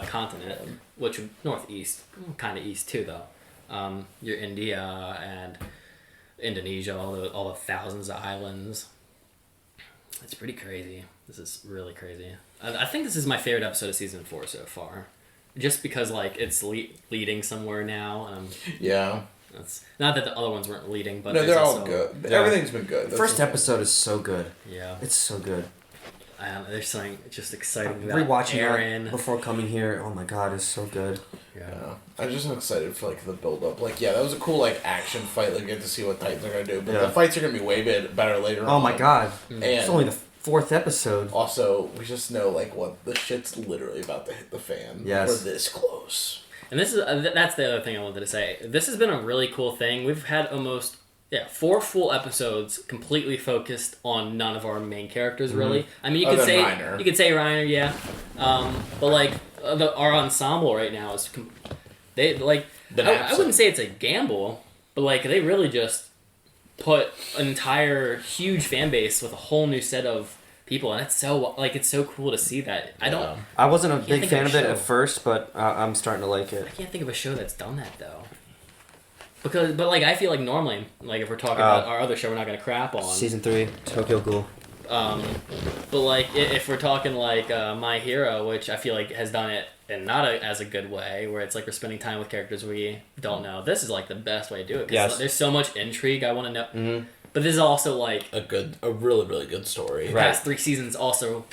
continent, which northeast, kind of east, too, though. Your India and Indonesia, all the thousands of islands. It's pretty crazy. This is really crazy. I think this is my favorite episode of season 4 so far, just because like it's leading somewhere now. That's not that the other ones weren't leading, but no, they're all good. Yeah. Everything's been good. The first episode is so good. Yeah, it's so good. There's something just exciting about rewatching Eren. Before coming here. Oh my god, it's so good. Yeah. I'm just excited for like the build up. Like, that was a cool like action fight. Like, get to see what Titans are gonna do, but the fights are gonna be way better later on. Oh my god, and it's only the 4th episode. Also, we just know like what the shit's literally about to hit the fan. Yes, we're this close. And this is that's the other thing I wanted to say. This has been a really cool thing. We've had almost 4 full episodes completely focused on none of our main characters. Really, I mean, you could say Reiner, yeah, but like our ensemble right now is I wouldn't say it's a gamble, but like they really just put an entire huge fan base with a whole new set of people, and it's so cool to see that. I wasn't a big fan of it at first, but I'm starting to like it. I can't think of a show that's done that though. But I feel like normally, like if we're talking about our other show, we're not gonna crap on season 3, Tokyo Ghoul. But like if we're talking like My Hero, which I feel like has done it in not as a good way, where it's like we're spending time with characters we don't know. This is like the best way to do it. Yes. There's so much intrigue I want to know. Mm-hmm. But this is also like a really, really good story. The past 3 seasons also,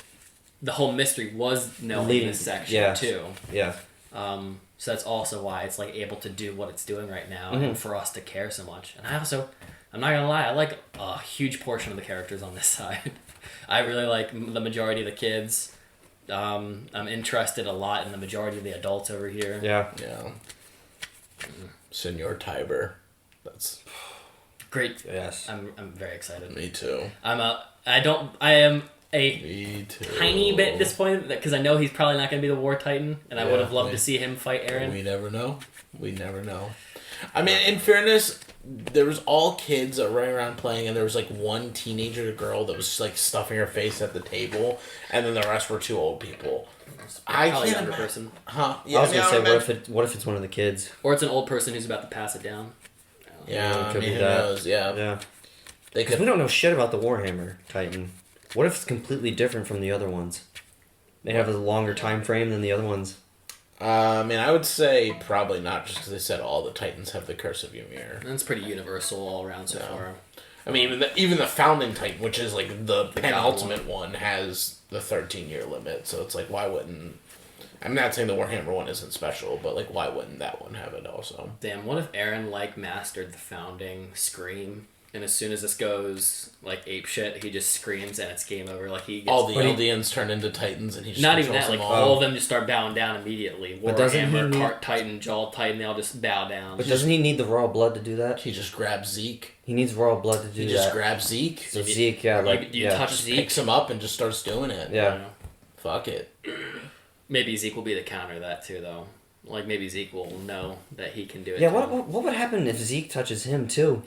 the whole mystery was knowing this section too. Yeah. So that's also why it's like able to do what it's doing right now, and for us to care so much. And I'm not gonna lie, I like a huge portion of the characters on this side. I really like the majority of the kids. I'm interested a lot in the majority of the adults over here. Yeah. Senor Tyburs. That's great. Yes. I'm very excited. Me too. I am a Me too. tiny bit disappointed because I know he's probably not going to be the War Titan, and I would have loved to see him fight Eren. We never know. We never know. I mean, in fairness, there was all kids that were running around playing, and there was like one teenager girl that was like stuffing her face at the table, and then the rest were two old people. I Probably a can't younger imagine. person. Huh? I was gonna say, what if it's one of the kids? Or it's an old person who's about to pass it down. Yeah, it could be who that. knows? Yeah. Yeah. They Because could. we don't know shit about the Warhammer Titan. What if it's completely different from the other ones? They have a longer time frame than the other ones. I mean, I would say probably not, just because they said all the Titans have the Curse of Ymir. And it's pretty universal all around so far. I mean, even the Founding Titan, which is like the penultimate God one, has the 13-year limit. So it's like, why wouldn't? I'm not saying the Warhammer one isn't special, but like, why wouldn't that one have it also? Damn, what if Eren mastered the Founding scream, and as soon as this goes like ape shit, he just screams and it's game over. Like he gets All the Eldians turn into Titans, and he just not even controls that. Like them all of them just start bowing down immediately. But doesn't he Warhammer, need- Cart Titan, Jaw Titan, they all just bow down. But doesn't he need the royal blood to do that? He just grabs Zeke. He needs royal blood to do He that. just grabs Zeke. So Zeke, yeah, like you yeah. touch Just Zeke. picks him up and just starts doing it. Yeah. Fuck it. Maybe Zeke will be the counter to that too, though. Like maybe Zeke will know that he can do it. Yeah, too. what would happen if Zeke touches him too?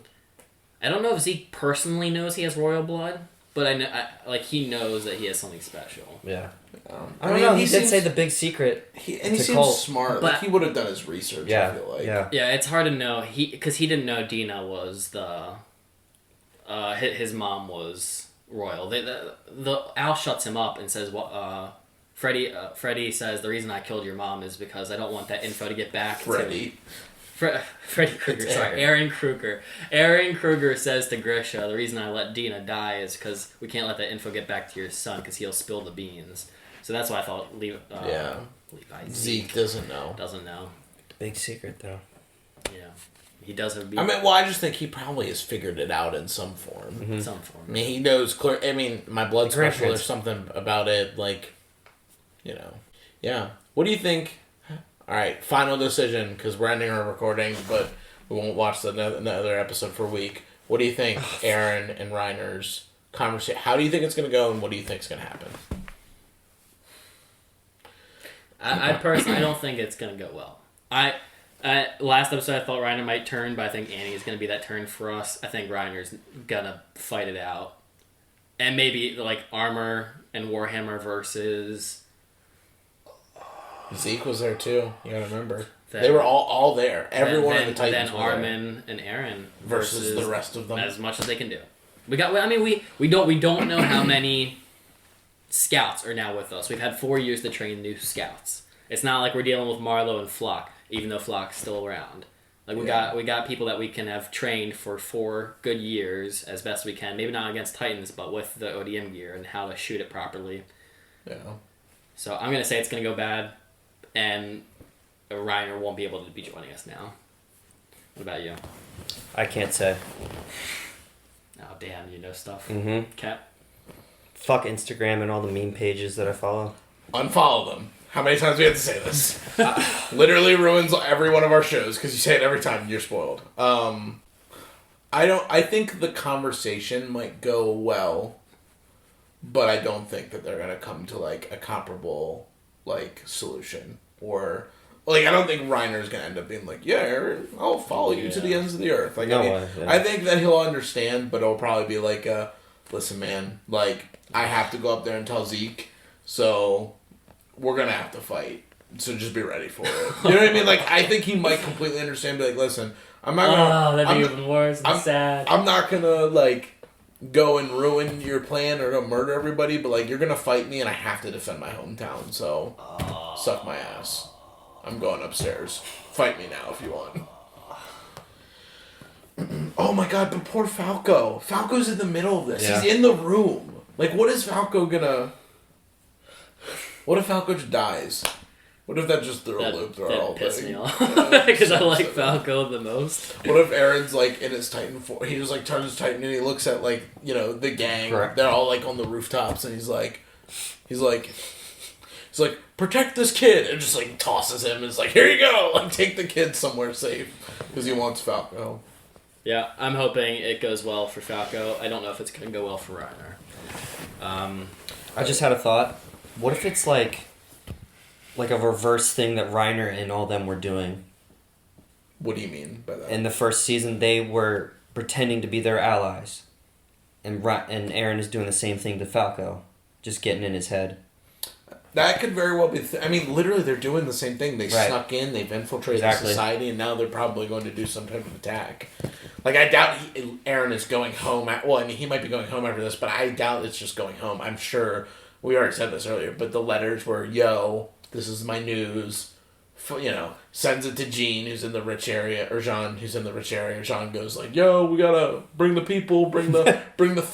I don't know if Zeke personally knows he has royal blood, but I know, he knows that he has something special. Yeah. I I don't mean, know. he He did seems- say the big secret. He to seems Colt. smart. But- Like he would have done his research. Yeah. I feel like. Yeah. Yeah, it's hard to know. Because he didn't know Dina was his mom was royal. The Al shuts him up and says, Freddy says the reason I killed your mom is because I don't want that info to get back Freddy. to Freddy Krueger, It's sorry, Eren Krueger. Eren Krueger says to Grisha, the reason I let Dina die is because we can't let that info get back to your son because he'll spill the beans. So that's why I thought Levi Zeke doesn't know. doesn't know. Big secret though. Yeah, he does have. I mean, well, I just think he probably has figured it out in some form. some form. I mean, he knows clear. I mean, my blood The special or grandparents. something about it. Like, you know, yeah. What do you think? All right, final decision because we're ending our recording, but we won't watch another episode for a week. What do you think, Eren and Reiner's conversation? How do you think it's going to go, and what do you think is going to happen? I personally don't think it's gonna go well. Last episode I thought Reiner might turn, but I think Annie is gonna be that turn for us. I think Reiner's gonna fight it out, and maybe like Armor and Warhammer versus. Zeke was there too. You gotta remember. That- They were all there. Everyone in the then Titans were there. Armin and Eren Versus the rest of them. as much as they can do. We don't know how many scouts are now with us. We've had 4 years to train new scouts. It's not like we're dealing with Marlowe and Flock, even though Flock's still around. Like we got people that we can have trained for 4 good years as best we can. Maybe not against Titans, but with the ODM gear and how to shoot it properly. Yeah. So I'm gonna say it's gonna go bad, and Reiner won't be able to be joining us now. What about you? I can't say. Oh damn, you know stuff. Mm-hmm. Cap. Fuck Instagram and all the meme pages that I follow. Unfollow them. How many times do we have to say this? Literally ruins every one of our shows because you say it every time. You're spoiled. I think the conversation might go well, but I don't think that they're gonna come to like a comparable like solution or like I don't think Reiner's gonna end up being like, yeah, Eren, I'll follow you to the ends of the earth. Like No I mean, way, yeah. I think that he'll understand, but it'll probably be like, listen, man, like I have to go up there and tell Zeke, so we're gonna have to fight. So just be ready for it. You know what I mean? Like I think he might completely understand. Be like, listen, I'm not gonna. that'd be even worse. Sad. I'm not gonna like go and ruin your plan or go murder everybody, but like you're gonna fight me and I have to defend my hometown. So suck my ass. I'm going upstairs. Fight me now if you want. Oh my god, but poor Falco. Falco's in the middle of this. Yeah. He's in the room. Like, what is Falco gonna... What if Falco just dies? What if that just threw a loop through our whole That pissed thing? me off because I like Falco the most. What if Eren's like in his Titan form? He just like turns his Titan and he looks at like the gang. Correct. They're all like on the rooftops and he's like, protect this kid, and just like tosses him and is like, here you go, like take the kid somewhere safe because he wants Falco. Yeah, I'm hoping it goes well for Falco. I don't know if it's going to go well for Reiner. I just had a thought. What if it's like a reverse thing that Reiner and all them were doing? What do you mean by that? In the first season, they were pretending to be their allies, and Eren is doing the same thing to Falco, just getting in his head. That could very well be. I mean, literally, they're doing the same thing. They snuck in, they've infiltrated society, and now they're probably going to do some type of attack. Like, I doubt Eren is going home. He might be going home after this, but I doubt it's just going home. I'm sure, we already said this earlier, but the letters were, yo, this is my news. Sends it to Jean, who's in the rich area, or Jean, who's in the rich area. Jean goes like, yo, we gotta bring the people, bring the,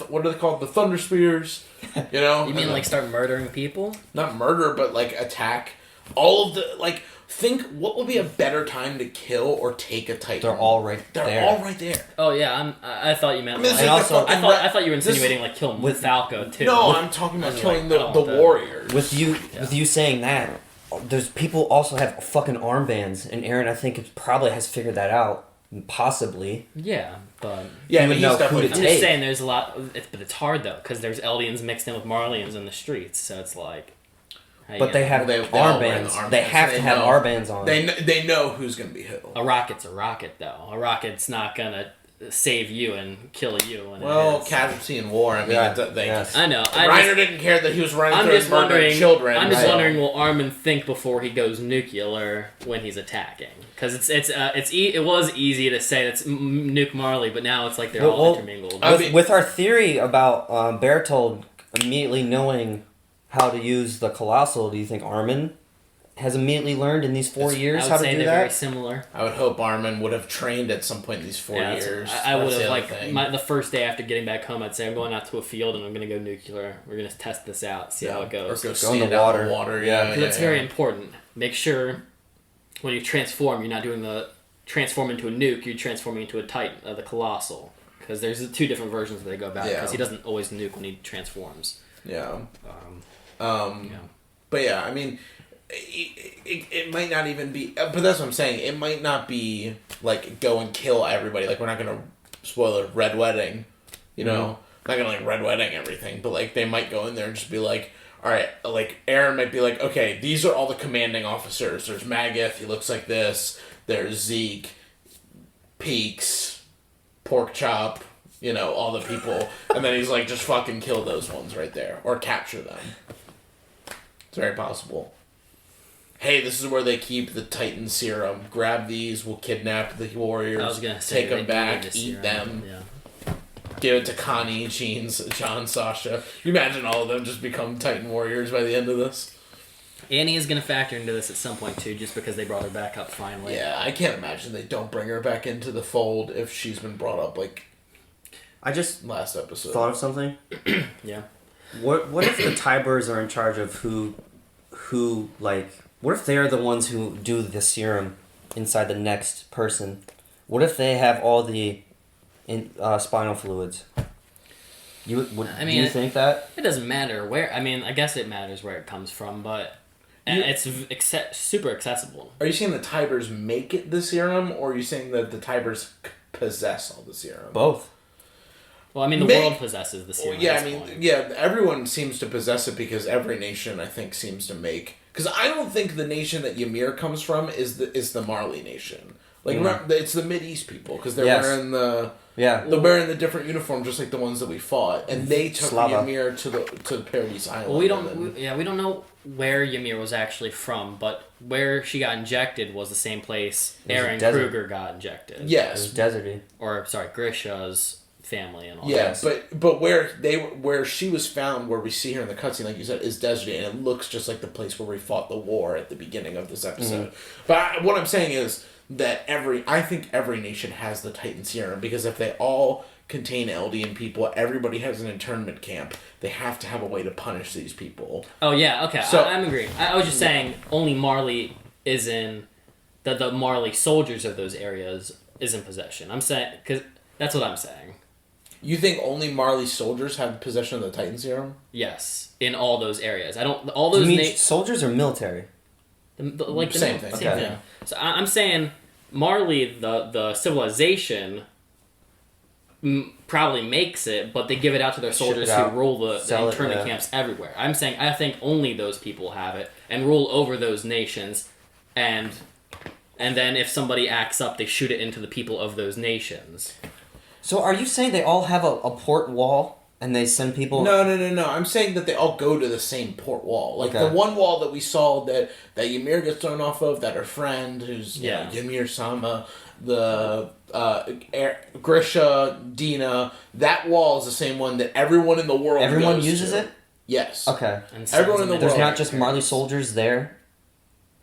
what are they called? The Thunder Spears. You mean like start murdering people? Not murder, but like attack. All of the, like, think what would be a better time to kill or take a Titan? They're all right there. They're all right there. Oh yeah, I thought you meant. I mean, like, and also, I thought you were insinuating like kill with Falco too. No, I'm talking about killing the warriors. With you saying that, there's people also have fucking armbands, and Eren, I think, probably has figured that out. Possibly. Yeah, but yeah, he would know who to I'm take. just saying there's a lot, but it's hard though because there's Eldians mixed in with Marleyans in the streets, so it's like. But they have armbands. They have to have armbands on. They know who's gonna be who. A rocket's a rocket though. A rocket's not gonna save you and kill you. Well, casualty in war. I mean, I know. Reiner didn't care that he was running through and murdering children. I'm just wondering, will Armin think before he goes nuclear when he's attacking? Because it was easy to say that's nuke Marley, but now it's like they're all intermingled. With our theory about Bertold immediately knowing how to use the Colossal, do you think Armin has immediately learned in these 4 years how to do that? Very similar. I would hope Armin would have trained at some point in these 4 years. I would have, the first day after getting back home, I'd say, I'm going out to a field and I'm going to go nuclear. We're going to test this out, see how it goes. Or go in the water. Yeah. That's very important. Make sure when you transform, you're not doing the transform into a nuke, you're transforming into a Titan, the Colossal. Because there's two different versions that they go about. Because he doesn't always nuke when he transforms. Yeah. But yeah, I mean, it might not even be, but that's what I'm saying. It might not be like go and kill everybody. Like, we're not gonna spoiler Red Wedding, not gonna like Red Wedding everything. But like, they might go in there and just be like, all right, like Eren might be like, okay, these are all the commanding officers. There's Magath, he looks like this. There's Zeke, Peaks, Porkchop. All the people, and then he's like, just fucking kill those ones right there, or capture them. It's very possible. Hey, this is where they keep the Titan serum. Grab these, we'll kidnap the warriors, I was gonna say, take them back, eat serum. them, Yeah. give it to Connie, John, Sasha. You imagine all of them just become Titan warriors by the end of this? Annie is going to factor into this at some point too, just because they brought her back up finally. Yeah, I can't imagine they don't bring her back into the fold if she's been brought up like I just last episode. Thought of something. Yeah. What if the Tyburs are in charge of who what if they're the ones who do the serum inside the next person? What if they have all the spinal fluids? Do you think that? It doesn't matter where. I mean, I guess it matters where it comes from, but it's super accessible. Are you saying the Tyburs make it the serum, or are you saying that the Tyburs possess all the serum? Both. Well, I mean, the world possesses the serum. Yeah, everyone seems to possess it because every nation, I think, seems to make. Because I don't think the nation that Ymir comes from is the Marley nation. Like, it's the Mideast people because they're wearing they're wearing the different uniform, just like the ones that we fought, and they took Ymir to the Paradise Island. Well, we don't know where Ymir was actually from, but where she got injected was the same place Eren Kruger got injected. It Yes, was deserty. Or Grisha's family and all that. Yeah, but where she was found, where we see her in the cutscene, like you said, is deserty, and it looks just like the place where we fought the war at the beginning of this episode. But what I'm saying is that I think every nation has the Titan serum, because if they all contain Eldian people. Everybody has an internment camp. They have to have a way to punish these people. Oh yeah, okay. So- I'm agreeing. I was just saying only Marley is in the Marley soldiers of those areas is in possession. I'm saying because that's what I'm saying. You think only Marley soldiers have possession of the Titan Serum? Yes, in all those areas. I don't. All Do those you mean soldiers or military? like the Same thing. Same Okay. thing. So I'm saying Marley, the civilization, probably makes it, but they give it out to their Ship soldiers it who out. rule the Sell it, internment yeah. camps everywhere. I'm saying I think only those people have it and rule over those nations, and then if somebody acts up, they shoot it into the people of those nations. So are you saying they all have a port wall and they send people? No. I'm saying that they all go to the same port wall. Like Okay. the one wall that we saw that Ymir gets thrown off of, that her friend, who's Ymir Sama, the Grisha, Dina, that wall is the same one that everyone in the world Everyone goes uses to. it? Yes. Okay. And Everyone in the There's world. not just Marley soldiers there?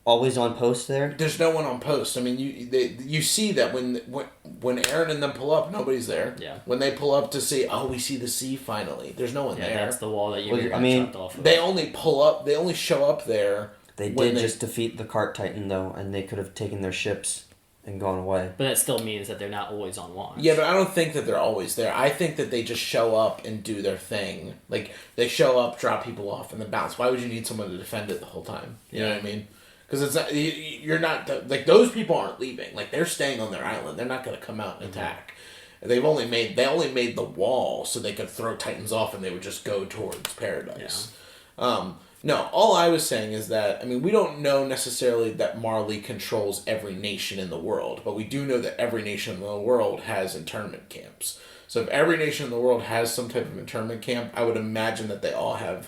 Always on post there? There's no one on post. I mean, you see that when Eren and them pull up, nobody's there. Yeah. When they pull up to see, oh, we see the sea finally. There's no one Yeah, there. that's the wall that you Well, got I mean, chopped off of. They only pull up. They only show up there. They when did just defeat the Cart Titan, though, and they could have taken their ships and gone away. But that still means that they're not always on watch. Yeah, but I don't think that they're always there. I think that they just show up and do their thing. Like, they show up, drop people off, and then bounce. Why would you need someone to defend it the whole time? You know what I mean? Because it's not, you're not, like, those people aren't leaving. Like, they're staying on their island. They're not going to come out and attack. They only made the wall so they could throw Titans off and they would just go towards paradise. Yeah. No, all I was saying is that, I mean, we don't know necessarily that Marley controls every nation in the world, but we do know that every nation in the world has internment camps. So if every nation in the world has some type of internment camp, I would imagine that they all have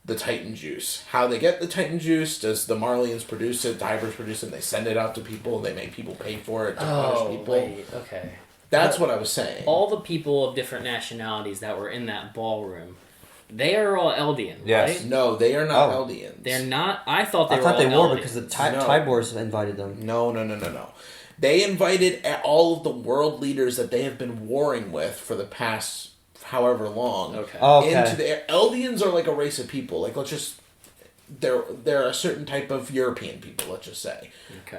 the Titan juice. How they get the Titan juice, does the Marleyans produce it, Tyburs produce it, and they send it out to people, they make people pay for it to punish people. Wait, okay. That's what I was saying. All the people of different nationalities that were in that ballroom, they are all Eldian, Yes. right? No, they are not Oh. Eldians. They're not. I thought they I were thought all they were Eldians. because the No. Tyburs invited them. No. They invited all of the world leaders that they have been warring with for the past however long. Okay. Oh, okay. Into the Eldians are like a race of people. Like, let's just they're a certain type of European people. Let's just say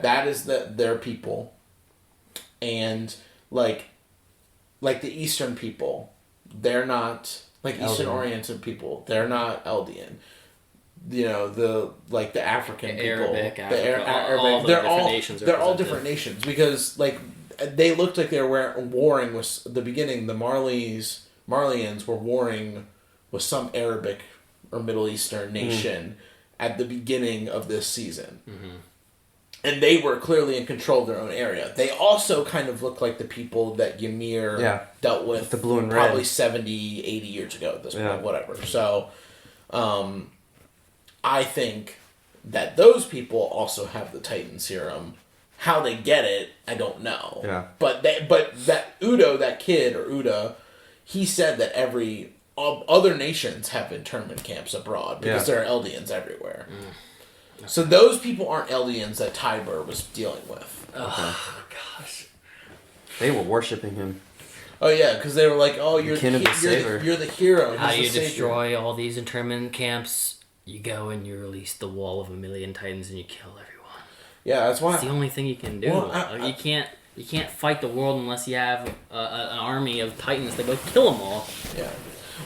that is their people, and like the Eastern people, they're not like Eastern oriented people. They're not Eldian. You know, the African people, Arabic, the Africa, Arabic, all the they're different all nations are they're all represented. different nations because like they looked like they were warring with the beginning. The Marleyans were warring with some Arabic or Middle Eastern nation at the beginning of this season. Mm-hmm. And they were clearly in control of their own area. They also kind of look like the people that Ymir dealt with the blue and probably red. 70, 80 years ago at this point, Yeah. whatever. So, I think that those people also have the Titan Serum. How they get it, I don't know. Yeah. But that Udo, that kid, or Uda, he said that other nations have internment camps abroad because there are Eldians everywhere. So those people aren't Eldians that Tybur was dealing with. Oh gosh. They were worshipping him. Oh yeah, because they were like, "Oh, you're king of the saver. you're the hero." How who's the you savior." destroy all these internment camps? You go and you release the wall of 1,000,000 Titans and you kill everyone. Yeah, that's why. It's the only thing you can do. Well, You can't fight the world unless you have an army of Titans to go kill them all. Yeah.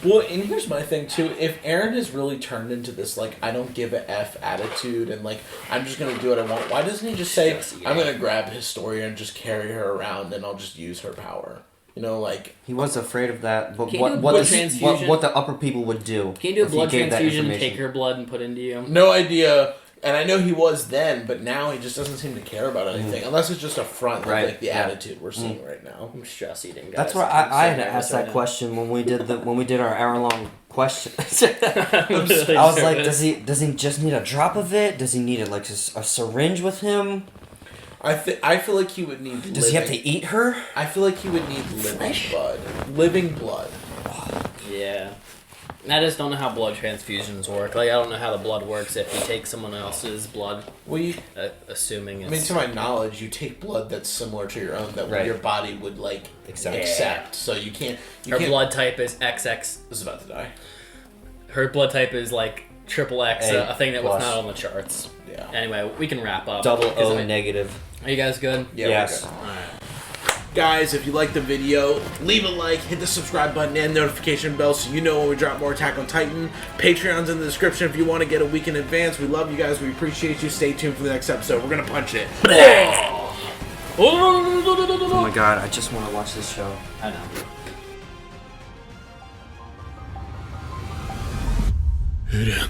Well, and here's my thing too. If Eren has really turned into this like I don't give a f attitude and like I'm just gonna do what I want, why doesn't he just say I'm gonna grab Historia and just carry her around and I'll just use her power? You know, like He was afraid of that, but Can you what do what, blood the, transfusion? what the upper people would do? Can you do a if he blood gave that transfusion, information. take her blood and put into you? no idea. And I know he was then, but now he just doesn't seem to care about anything, unless it's just a front of Right, like the yeah. attitude we're seeing right now. I'm stress eating. Guys. That's why I'm I so had nervous asked right that now. question when we did our hour-long question. I'm really I was like, nervous. does he just need a drop of it? Does he need a syringe with him? I feel like he would need. Does he have to eat her? I feel like he would need living blood. Living blood. Yeah. I just don't know how blood transfusions work. Like, I don't know how the blood works if you take someone else's blood. Well, assuming it's... I mean, to my knowledge, you take blood that's similar to your own that your body would, like, accept. So you can't... Her blood type is XX. This is about to die. Her blood type is, like, XXX, a thing that was plus. not on the charts. Yeah. Anyway, we can wrap up. Double O negative. Are you guys good? Yeah, yes. we're good. Alright. Guys, if you liked the video, leave a like, hit the subscribe button and notification bell so you know when we drop more Attack on Titan. Patreon's in the description if you want to get a week in advance. We love you guys. We appreciate you. Stay tuned for the next episode. We're going to punch it. Oh my god, I just want to watch this show. I know. Eren.